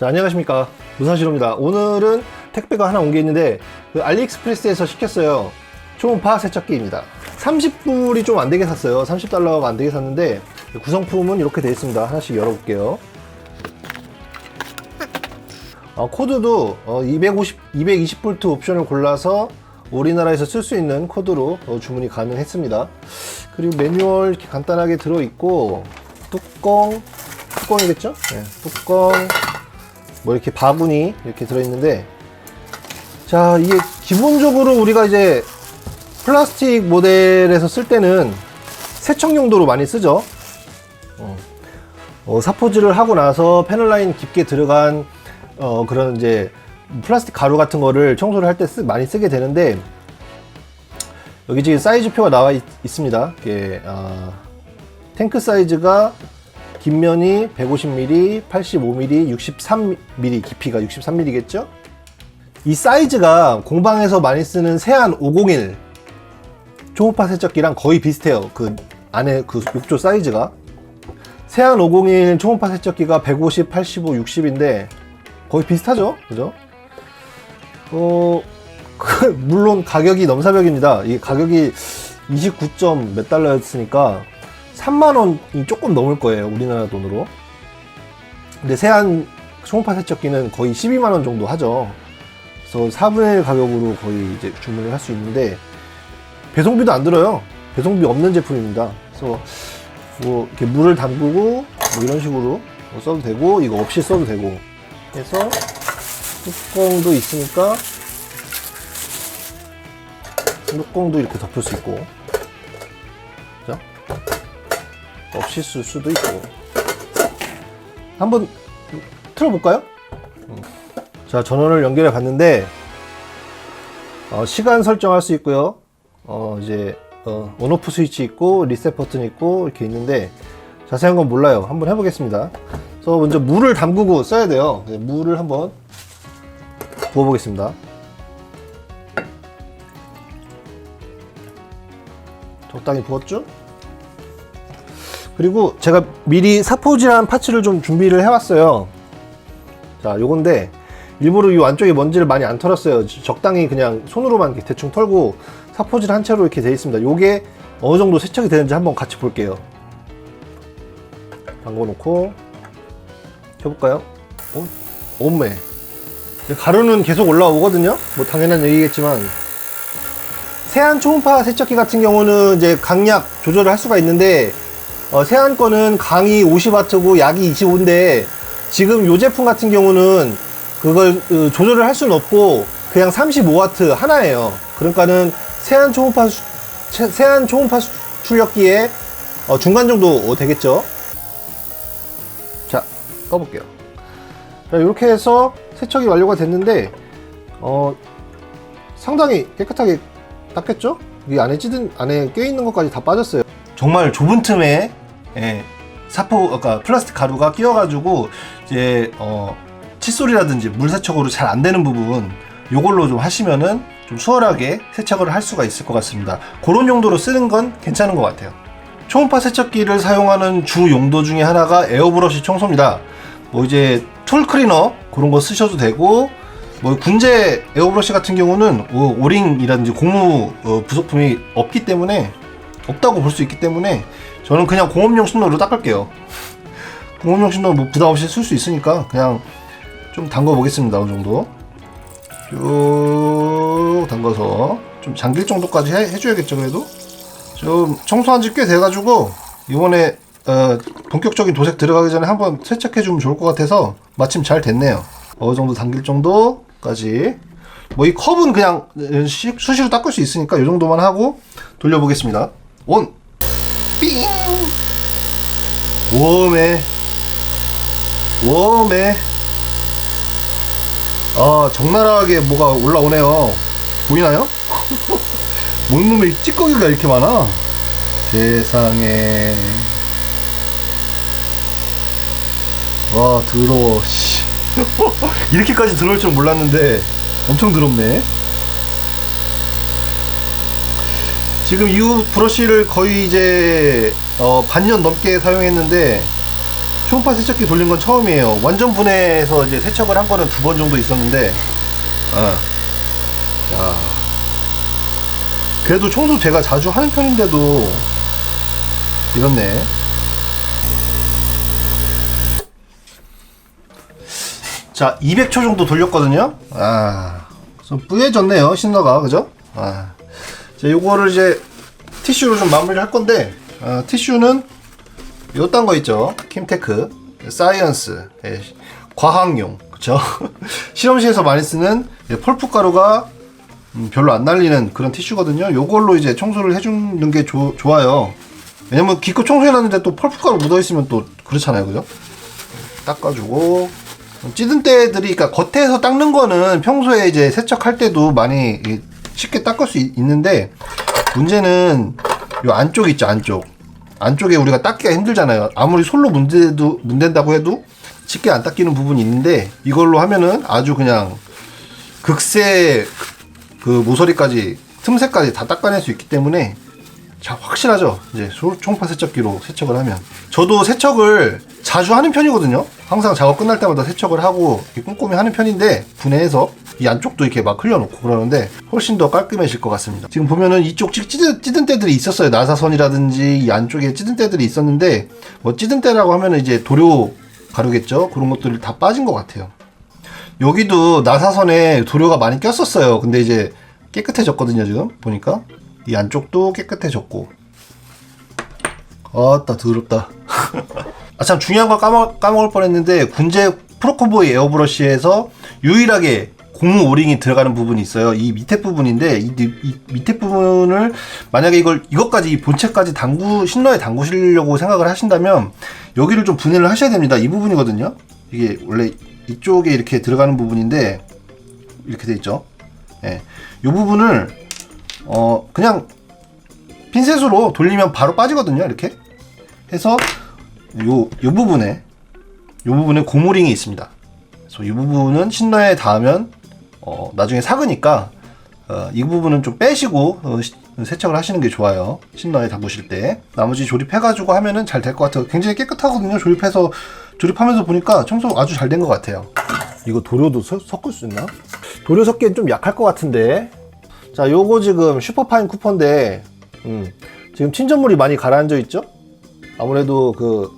자, 안녕하십니까, 무사시로입니다. 오늘은 택배가 하나 온 게 있는데 알리익스프레스에서 시켰어요. 초음파 세척기입니다. 30불이 좀 안되게 샀어요. 30달러가 안되게 샀는데 구성품은 이렇게 되어 있습니다. 하나씩 열어볼게요. 코드도 220V 옵션을 골라서 우리나라에서 쓸 수 있는 코드로 주문이 가능했습니다. 그리고 매뉴얼 이렇게 간단하게 들어있고, 뚜껑이겠죠? 네, 뚜껑, 뭐 이렇게 바구니 이렇게 들어있는데, 자, 이게 기본적으로 우리가 이제 플라스틱 모델에서 쓸 때는 세척 용도로 많이 쓰죠. 사포질을 하고 나서 패널라인 깊게 들어간 그런 이제 플라스틱 가루 같은 거를 청소를 할 때 많이 쓰게 되는데, 여기 지금 사이즈표가 나와 있습니다. 이게 탱크 사이즈가 뒷면이 150mm, 85mm, 63mm, 깊이가 63mm겠죠? 이 사이즈가 공방에서 많이 쓰는 세안 501 초음파 세척기랑 거의 비슷해요. 그 안에 그 욕조 사이즈가. 세안 501 초음파 세척기가 150, 85, 60인데 거의 비슷하죠? 그죠? 물론 가격이 넘사벽입니다. 이 가격이 29점 몇 달러였으니까 3만원이 조금 넘을 거예요, 우리나라 돈으로. 근데 세안 초음파 세척기는 거의 12만원 정도 하죠. 그래서 4분의 1 가격으로 거의 이제 주문을 할 수 있는데, 배송비도 안 들어요. 배송비 없는 제품입니다. 그래서 뭐 이렇게 물을 담그고 뭐 이런 식으로 써도 되고, 이거 없이 써도 되고 해서, 뚜껑도 있으니까 뚜껑도 이렇게 덮을 수 있고, 그죠? 없이 쓸 수도 있고. 한번 틀어볼까요? 자, 전원을 연결해 봤는데 시간 설정할 수 있고요. 이제 온오프 스위치 있고 리셋 버튼 있고 이렇게 있는데, 자세한 건 몰라요. 한번 해보겠습니다. 그래서 먼저 물을 담그고 써야 돼요. 물을 한번 부어보겠습니다. 적당히 부었죠? 그리고 제가 미리 사포질한 파츠를 좀 준비를 해왔어요. 자, 요건데 일부러 이 안쪽에 먼지를 많이 안 털었어요. 적당히 그냥 손으로만 이렇게 대충 털고 사포질 한 채로 이렇게 되어 있습니다. 요게 어느 정도 세척이 되는지 한번 같이 볼게요. 담궈 놓고 켜볼까요? 오메, 가루는 계속 올라오거든요. 뭐 당연한 얘기겠지만, 세안 초음파 세척기 같은 경우는 이제 강약 조절을 할 수가 있는데, 세안 거는 강이 50W고 약이 25인데, 지금 이 제품 같은 경우는 그걸 조절을 할 수는 없고 그냥 35W 하나예요. 그러니까는 세안 초음파 출력기에 중간 정도 되겠죠. 자, 꺼볼게요. 자, 이렇게 해서 세척이 완료가 됐는데 상당히 깨끗하게 닦였죠? 이 안에 안에 껴있는 것까지 다 빠졌어요. 정말 좁은 틈에 그러니까 플라스틱 가루가 끼어가지고 이제 칫솔이라든지 물 세척으로 잘 안 되는 부분, 요걸로 좀 하시면은 좀 수월하게 세척을 할 수가 있을 것 같습니다. 그런 용도로 쓰는 건 괜찮은 것 같아요. 초음파 세척기를 사용하는 주 용도 중에 하나가 에어브러시 청소입니다. 뭐 이제 툴 클리너 그런 거 쓰셔도 되고, 뭐 군제 에어브러시 같은 경우는 오링이라든지 고무 부속품이 없다고 볼 수 있기 때문에 저는 그냥 공업용 신노로 닦을게요. 공업용 신노 뭐 부담 없이 쓸 수 있으니까 그냥 좀 담궈 보겠습니다. 어느 정도 쭉 담궈서 좀 잠길 정도까지 해줘야겠죠. 그래도 좀 청소한 지 꽤 돼가지고 이번에 본격적인 도색 들어가기 전에 한번 세척해주면 좋을 것 같아서 마침 잘 됐네요. 어느 정도 담길 정도까지. 뭐 이 컵은 그냥 수시로 닦을 수 있으니까 이 정도만 하고 돌려보겠습니다. 온! 삥! 웜에 적나라하게 뭐가 올라오네요. 보이나요? 온몸에 찌꺼기가 이렇게 많아. 세상에. 와, 더러워. 이렇게까지 더러울 줄 몰랐는데 엄청 더럽네. 지금 이 브러쉬를 거의 이제 반년 넘게 사용했는데 초음파 세척기 돌린 건 처음이에요. 완전 분해해서 이제 세척을 한 거는 2번 정도 있었는데, 야, 그래도 청소 제가 자주 하는 편인데도 이렇네. 자, 200초 정도 돌렸거든요. 좀 뿌얘졌네요, 신너가. 그죠? 자, 요거를 이제 티슈로 좀 마무리를 할 건데, 티슈는 요딴 거 있죠. 킴테크 사이언스, 과학용, 그쵸? 실험실에서 많이 쓰는 펄프 가루가 별로 안 날리는 그런 티슈거든요. 요걸로 이제 청소를 해주는 게 좋아요. 왜냐면 기껏 청소해놨는데 또 펄프 가루 묻어있으면 또 그렇잖아요, 그죠? 닦아주고, 찌든 때들이, 그러니까 겉에서 닦는 거는 평소에 이제 세척할 때도 많이 쉽게 닦을 수 있는데, 문제는 요 안쪽 있죠, 안쪽에 우리가 닦기가 힘들잖아요. 아무리 솔로 문댄다고 해도 쉽게 안 닦이는 부분이 있는데, 이걸로 하면은 아주 그냥 극세 그 모서리까지, 틈새까지 다 닦아낼 수 있기 때문에 자, 확실하죠. 이제 초음파 세척기로 세척을 하면. 저도 세척을 자주 하는 편이거든요. 항상 작업 끝날 때마다 세척을 하고 꼼꼼히 하는 편인데, 분해해서 이 안쪽도 이렇게 막 흘려놓고 그러는데 훨씬 더 깔끔해질 것 같습니다. 지금 보면은 이쪽 찌든 때들이 있었어요. 나사선이라든지 이 안쪽에 찌든 때들이 있었는데, 뭐 찌든 때라고 하면은 이제 도료 가루겠죠. 그런 것들이 다 빠진 것 같아요. 여기도 나사선에 도료가 많이 꼈었어요. 근데 이제 깨끗해졌거든요. 지금 보니까 이 안쪽도 깨끗해졌고. 아따 더럽다. 참 중요한 걸 까먹을 뻔했는데, 군제 프로콤보이 에어브러쉬에서 유일하게 고무 오링이 들어가는 부분이 있어요. 이 밑에 부분인데, 이 밑에 부분을 만약에 이것까지, 이 본체까지 신러에 담그시려고 생각을 하신다면 여기를 좀 분해를 하셔야 됩니다. 이 부분이거든요. 이게 원래 이쪽에 이렇게 들어가는 부분인데, 이렇게 돼 있죠. 예. 이 부분을 그냥 핀셋으로 돌리면 바로 빠지거든요. 이렇게 해서 요 부분에 고무링이 있습니다. 그래서 이 부분은 신러에 닿으면 나중에 삭으니까 이 부분은 좀 빼시고 세척을 하시는 게 좋아요. 신러에 담그실 때. 나머지 조립해가지고 하면은 잘 될 것 같아요. 굉장히 깨끗하거든요. 조립하면서 보니까 청소 아주 잘 된 것 같아요. 이거 도료도 섞을 수 있나? 도료 섞기엔 좀 약할 것 같은데. 자, 요거 지금 슈퍼파인 쿠퍼인데, 지금 침전물이 많이 가라앉아 있죠? 아무래도 그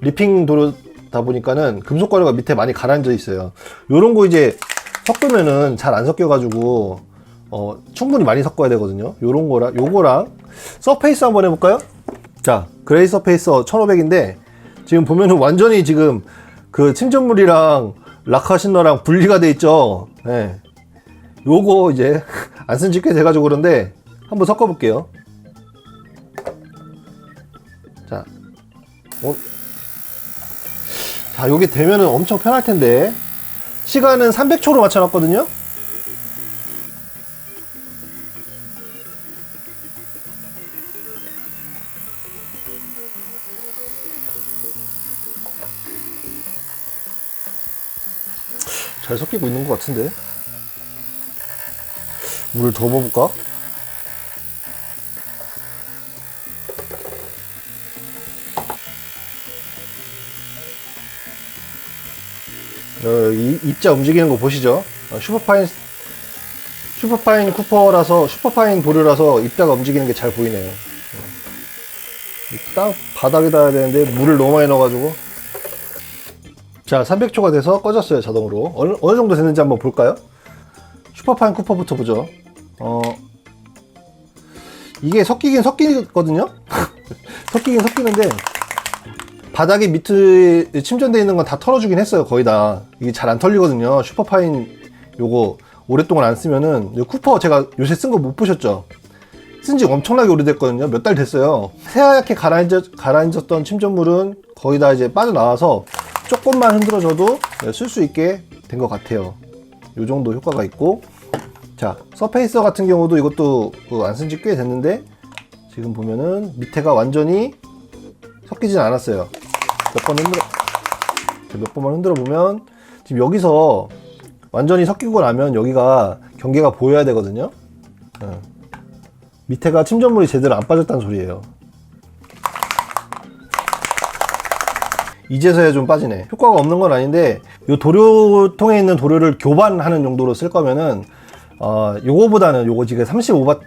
리핑 도료다 보니까는 금속 가루가 밑에 많이 가라앉아 있어요. 요런 거 이제 섞으면은 잘 안 섞여가지고 충분히 많이 섞어야 되거든요. 요거랑 서페이스 한번 해볼까요? 자, 그레이 서페이서 1500인데 지금 보면은 완전히 지금 그 침전물이랑 락카 신러랑 분리가 돼 있죠. 네. 요거 이제 안 쓴 지 꽤 돼가지고 그런데 한번 섞어볼게요. 자, 자, 요게 되면은 엄청 편할 텐데. 시간은 300초로 맞춰놨거든요. 잘 섞이고 있는 것 같은데. 물을 더 부어볼까? 이 입자 움직이는 거 보시죠? 슈퍼파인 쿠퍼라서, 슈퍼파인 도료라서 입자가 움직이는 게 잘 보이네요. 딱 바닥에 닿아야 되는데 물을 너무 많이 넣어가지고. 자, 300초가 돼서 꺼졌어요, 자동으로. 어느 정도 됐는지 한번 볼까요? 슈퍼파인 쿠퍼부터 보죠. 이게 섞이긴 섞이거든요? 섞이긴 섞이는데, 바닥에 밑에 침전되어 있는 건 다 털어주긴 했어요. 거의 다. 이게 잘 안 털리거든요. 슈퍼파인 요거 오랫동안 안 쓰면은, 쿠퍼 제가 요새 쓴 거 못 보셨죠? 쓴 지 엄청나게 오래됐거든요. 몇 달 됐어요. 새하얗게 가라앉았던 침전물은 거의 다 이제 빠져나와서 조금만 흔들어줘도 쓸 수 있게 된 것 같아요. 요 정도 효과가 있고. 자, 서페이서 같은 경우도 이것도 안 쓴 지 꽤 됐는데, 지금 보면은 밑에가 완전히 섞이진 않았어요. 몇 번만 흔들어 보면 지금 여기서 완전히 섞이고 나면 여기가 경계가 보여야 되거든요. 밑에가 침전물이 제대로 안 빠졌다는 소리예요. 이제서야 좀 빠지네. 효과가 없는 건 아닌데 요 도료통에 있는 도료를 교반하는 용도로 쓸 거면은 요거보다는 요거 지금 35W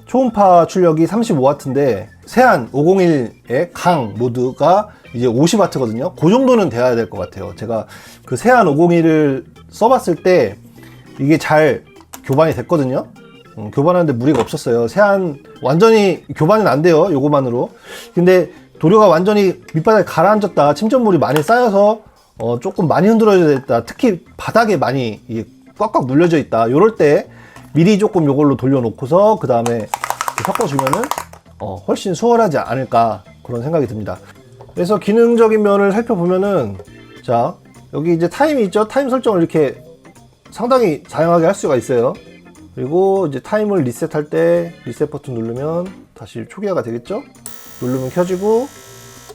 초음파 출력이 35W인데 세안 501의 강 모드가 이제 50W거든요. 그 정도는 돼야 될 것 같아요. 제가 그 세안 501을 써봤을 때 이게 잘 교반이 됐거든요. 교반하는데 무리가 없었어요. 세안 완전히 교반은 안 돼요. 요거만으로. 근데 도료가 완전히 밑바닥에 가라앉았다, 침전물이 많이 쌓여서 조금 많이 흔들어져 있다, 특히 바닥에 많이 이게 꽉꽉 눌려져 있다, 요럴 때 미리 조금 요걸로 돌려놓고서 그 다음에 섞어주면은 훨씬 수월하지 않을까 그런 생각이 듭니다. 그래서 기능적인 면을 살펴보면은, 자 여기 이제 타임이 있죠. 타임 설정을 이렇게 상당히 다양하게 할 수가 있어요. 그리고 이제 타임을 리셋할 때 리셋 버튼 누르면 다시 초기화가 되겠죠. 누르면 켜지고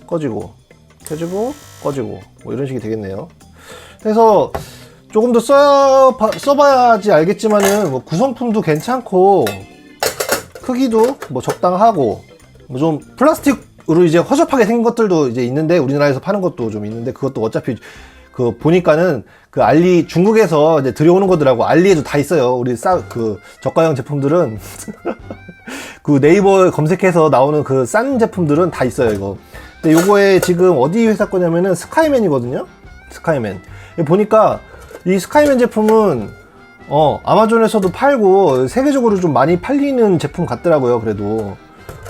꺼지고 켜지고 꺼지고 뭐 이런 식이 되겠네요. 그래서 조금 더 써봐야지 알겠지만은 뭐 구성품도 괜찮고 크기도 뭐 적당하고 뭐 좀 플라스틱으로 이제 허접하게 생긴 것들도 이제 있는데, 우리나라에서 파는 것도 좀 있는데 그것도 어차피 그 보니까는 그 알리 중국에서 이제 들여오는 거더라고. 알리에도 다 있어요. 우리 그 저가형 제품들은 그 네이버 검색해서 나오는 그 싼 제품들은 다 있어요, 이거. 근데 요거에 지금 어디 회사 거냐면은 스카이맨이거든요. 스카이맨. 보니까 이 스카이맨 제품은 아마존에서도 팔고 세계적으로 좀 많이 팔리는 제품 같더라고요. 그래도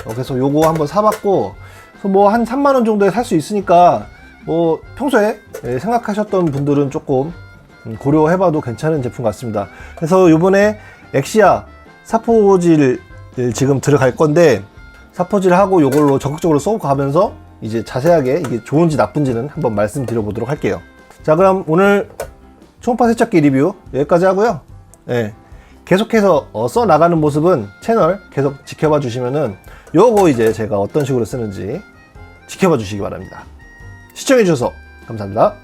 그래서 요거 한번 사봤고, 뭐 한 3만원 정도에 살 수 있으니까 뭐 평소에 생각하셨던 분들은 조금 고려해봐도 괜찮은 제품 같습니다. 그래서 요번에 엑시아 사포질을 지금 들어갈 건데, 사포질 하고 요걸로 적극적으로 써가면서 이제 자세하게 이게 좋은지 나쁜지는 한번 말씀드려 보도록 할게요. 자, 그럼 오늘 초음파 세척기 리뷰 여기까지 하고요. 계속해서 써 나가는 모습은 채널 계속 지켜봐 주시면은 요거 이제 제가 어떤 식으로 쓰는지 지켜봐 주시기 바랍니다. 시청해 주셔서 감사합니다.